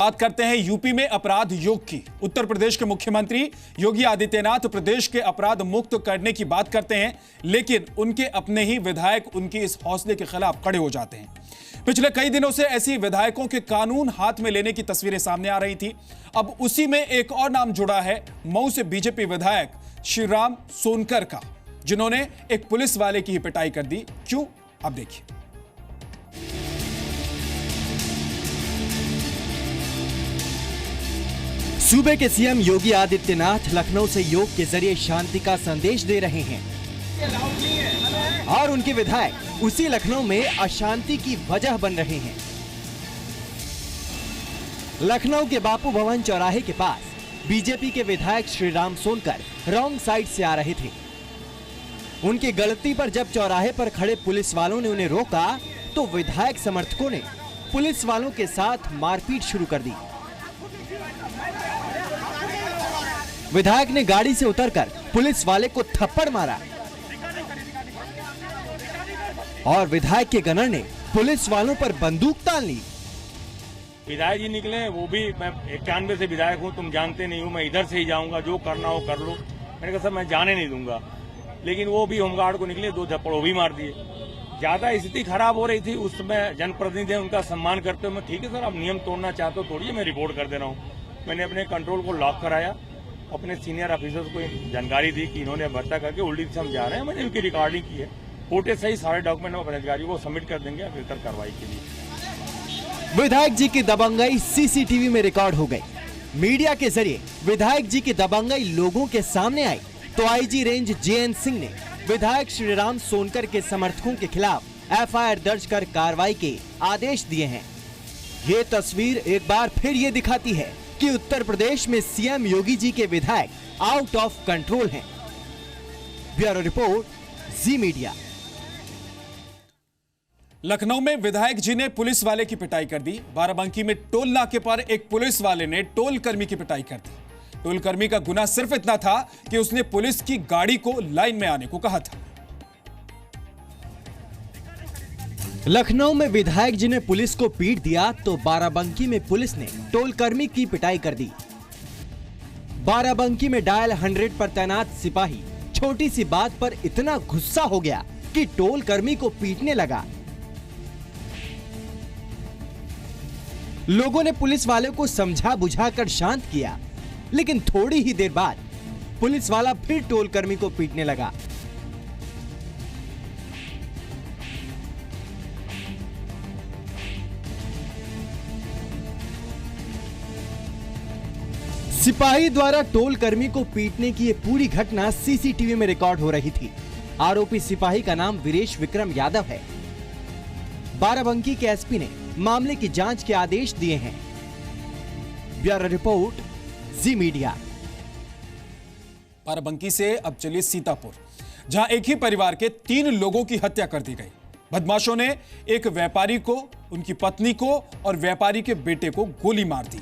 बात करते हैं यूपी में अपराध योग की। उत्तर प्रदेश के मुख्यमंत्री योगी आदित्यनाथ प्रदेश के अपराध मुक्त करने की बात करते हैं, लेकिन उनके अपने ही विधायक उनकी इस हौसले के खिलाफ खड़े हो जाते हैं। पिछले कई दिनों से ऐसी विधायकों के कानून हाथ में लेने की तस्वीरें सामने आ रही थी। अब उसी में एक और नाम जुड़ा है मऊ से बीजेपी विधायक श्रीराम सोनकर का, जिन्होंने एक पुलिस वाले की ही पिटाई कर दी। क्यों, अब देखिए। सूबे के सीएम योगी आदित्यनाथ लखनऊ से योग के जरिए शांति का संदेश दे रहे हैं और उनके विधायक उसी लखनऊ में अशांति की वजह बन रहे हैं। लखनऊ के बापू भवन चौराहे के पास बीजेपी के विधायक श्रीराम सोनकर रॉन्ग साइड से आ रहे थे। उनकी गलती पर जब चौराहे पर खड़े पुलिस वालों ने उन्हें रोका तो विधायक समर्थकों ने पुलिस वालों के साथ मारपीट शुरू कर दी। विधायक ने गाड़ी से उतरकर पुलिस वाले को थप्पड़ मारा और विधायक के गनर ने पुलिस वालों पर बंदूक तान ली। विधायक जी निकले, वो भी मैं 91 से विधायक हूँ, तुम जानते नहीं हो, मैं इधर से ही जाऊंगा, जो करना हो कर लो। मैंने कहा सर मैं जाने नहीं दूंगा, लेकिन वो भी होमगार्ड को निकले, 2 थप्पड़ वो भी मार दिए। ज्यादा स्थिति खराब हो रही थी, उस समय जनप्रतिनिधि उनका सम्मान करते हुए ठीक है सर आप नियम तोड़ना चाहते हो तोड़िए, मैं रिपोर्ट कर दे रहा हूँ। मैंने अपने कंट्रोल को लॉक कराया, अपने सीनियर ऑफिसर्स को जानकारी दी कि इन्होंने भर्ता करके उल्टी दिशा में जा रहे हैं। मैंने उनकी रिकॉर्डिंग की है, फोटो सही सारे डॉक्यूमेंट अपने अधिकारियों को सबमिट कर देंगे बेहतर कार्रवाई के लिए। विधायक जी की दबंगई सीसीटीवी में रिकॉर्ड हो गई। मीडिया के जरिए विधायक जी की दबंगई लोगों के सामने आई तो आईजी रेंज जेएन सिंह ने विधायक श्रीराम सोनकर के समर्थकों के खिलाफ एफआईआर दर्ज कर कार्रवाई के आदेश दिए हैं। ये तस्वीर एक बार फिर ये दिखाती है कि उत्तर प्रदेश में सीएम योगी जी के विधायक आउट ऑफ कंट्रोल हैं। ब्यूरो रिपोर्ट, जी मीडिया। लखनऊ में विधायक जी ने पुलिस वाले की पिटाई कर दी। बाराबंकी में टोल नाके पर एक पुलिस वाले ने टोल कर्मी की पिटाई कर दी। टोल कर्मी का गुनाह सिर्फ इतना था कि उसने पुलिस की गाड़ी को लाइन में आने को कहा था। लखनऊ में विधायक जी ने पुलिस को पीट दिया तो बाराबंकी में पुलिस ने टोल कर्मी की पिटाई कर दी। बाराबंकी में डायल 100 पर तैनात सिपाही छोटी सी बात पर इतना गुस्सा हो गया कि टोल कर्मी को पीटने लगा। लोगों ने पुलिस वाले को समझा बुझाकर शांत किया, लेकिन थोड़ी ही देर बाद पुलिस वाला फिर टोल कर्मी को पीटने लगा। सिपाही द्वारा टोल कर्मी को पीटने की ये पूरी घटना सीसीटीवी में रिकॉर्ड हो रही थी। आरोपी सिपाही का नाम वीरेश विक्रम यादव है। बाराबंकी के एसपी ने मामले की जांच के आदेश दिए हैं। ब्यूरो रिपोर्ट, जी मीडिया। बाराबंकी से अब चलिए सीतापुर, जहां एक ही परिवार के 3 लोगों की हत्या कर दी गई। बदमाशों ने एक व्यापारी को, उनकी पत्नी को और व्यापारी के बेटे को गोली मार दी,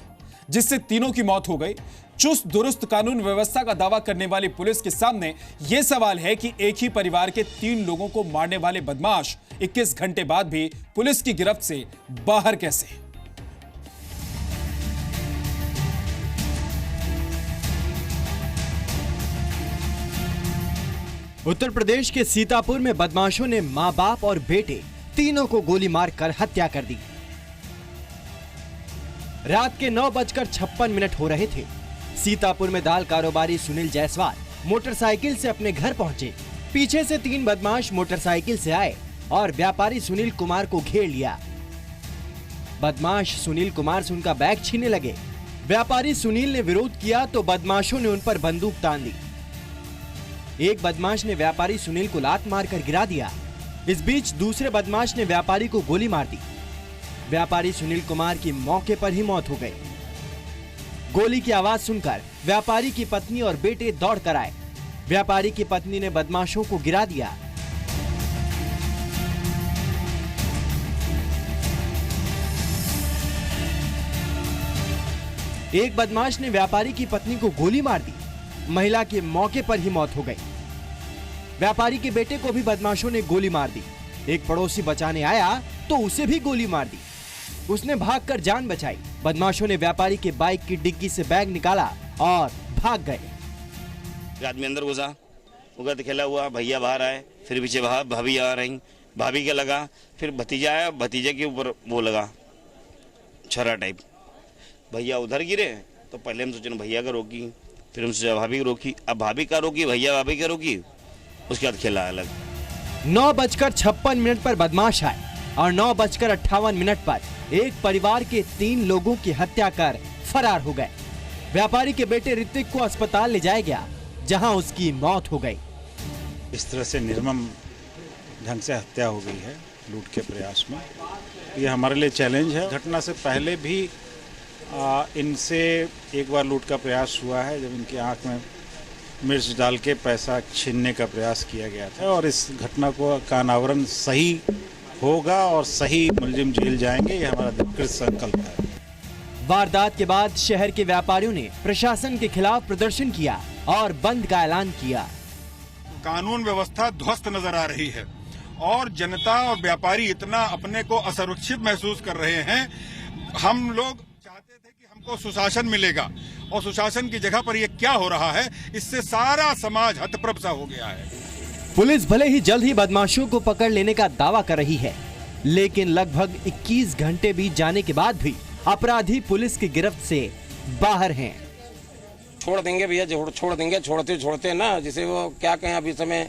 जिससे तीनों की मौत हो गई। चुस्त दुरुस्त कानून व्यवस्था का दावा करने वाली पुलिस के सामने यह सवाल है कि एक ही परिवार के 3 लोगों को मारने वाले बदमाश 21 घंटे बाद भी पुलिस की गिरफ्त से बाहर कैसे हैं? उत्तर प्रदेश के सीतापुर में बदमाशों ने मां बाप और बेटे तीनों को गोली मारकर हत्या कर दी। रात के 9:56 हो रहे थे। सीतापुर में दाल कारोबारी सुनील जायसवाल मोटरसाइकिल से अपने घर पहुंचे। पीछे से 3 बदमाश मोटरसाइकिल से आए और व्यापारी सुनील कुमार को घेर लिया। बदमाश सुनील कुमार से उनका बैग छीनने लगे। व्यापारी सुनील ने विरोध किया तो बदमाशों ने उन पर बंदूक तान दी। एक बदमाश ने व्यापारी सुनील को लात मारकर गिरा दिया। इस बीच दूसरे बदमाश ने व्यापारी को गोली मार दी। व्यापारी सुनील कुमार की मौके पर ही मौत हो गई। गोली की आवाज सुनकर व्यापारी की पत्नी और बेटे दौड़ कर आए। व्यापारी की पत्नी ने बदमाशों को गिरा दिया। एक बदमाश ने व्यापारी की पत्नी को गोली मार दी। महिला की मौके पर ही मौत हो गई। व्यापारी के बेटे को भी बदमाशों ने गोली मार दी। एक पड़ोसी बचाने आया तो उसे भी गोली मार दी। उसने भागकर जान बचाई। बदमाशों ने व्यापारी के बाइक की डिग्गी से बैग निकाला और भाग गए। एक आदमी अंदर घुसा, उगत खेला हुआ, भैया बाहर आए, फिर पीछे भाभी आ रही, भाभी के लगा, फिर भतीजा आया, भतीजे के ऊपर वो लगा छरा टाइप, भैया उधर गिरे। तो पहले हम सोचे भैया का रोकी, फिर हम सोचा भाभी को रोकी, अब भाभी का रोकी, भैया भाभी का रोकी, उसके बाद खेला अलग। 9:56 पर बदमाश आए और 9:58 पर एक परिवार के 3 लोगों की हत्या कर फरार हो गए। व्यापारी के बेटे ऋतिक को अस्पताल ले जाया गया, जहां उसकी मौत हो गई। इस तरह से निर्मम ढंग से हत्या हो गई है लूट के प्रयास में, ये हमारे लिए चैलेंज है। घटना से पहले भी इनसे एक बार लूट का प्रयास हुआ है, जब इनकी आंख में मिर्च डाल के पैसा छीनने का प्रयास किया गया था। और इस घटना का अनावरण सही होगा और सही मुलजिम जेल जाएंगे, ये हमारा दृढ़ संकल्प है। वारदात के बाद शहर के व्यापारियों ने प्रशासन के खिलाफ प्रदर्शन किया और बंद का ऐलान किया। कानून व्यवस्था ध्वस्त नजर आ रही है और जनता और व्यापारी इतना अपने को असुरक्षित महसूस कर रहे हैं। हम लोग चाहते थे कि हमको सुशासन मिलेगा और सुशासन की जगह पर ये क्या हो रहा है, इससे सारा समाज हतप्रभ सा हो गया है। पुलिस भले ही जल्द ही बदमाशों को पकड़ लेने का दावा कर रही है, लेकिन लगभग 21 घंटे बीत जाने के बाद भी अपराधी पुलिस की गिरफ्त से बाहर हैं। छोड़ देंगे भैया, छोड़ देंगे, छोड़ते ना, जिसे वो क्या कहें अभी समय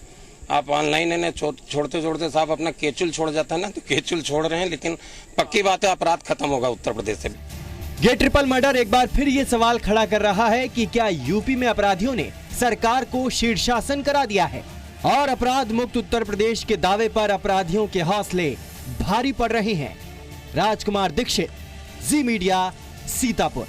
आप ऑनलाइन है ना, छोड़ते साहब अपना केचुल छोड़ जाता है ना, तो केचुल छोड़ रहे हैं, लेकिन पक्की बात है अपराध खत्म होगा उत्तर प्रदेश से। ये ट्रिपल मर्डर एक बार फिर ये सवाल खड़ा कर रहा है कि क्या यूपी में अपराधियों ने सरकार को शीर्षासन करा दिया है और अपराध मुक्त उत्तर प्रदेश के दावे पर अपराधियों के हौसले भारी पड़ रहे हैं। राजकुमार दीक्षित, जी मीडिया, सीतापुर।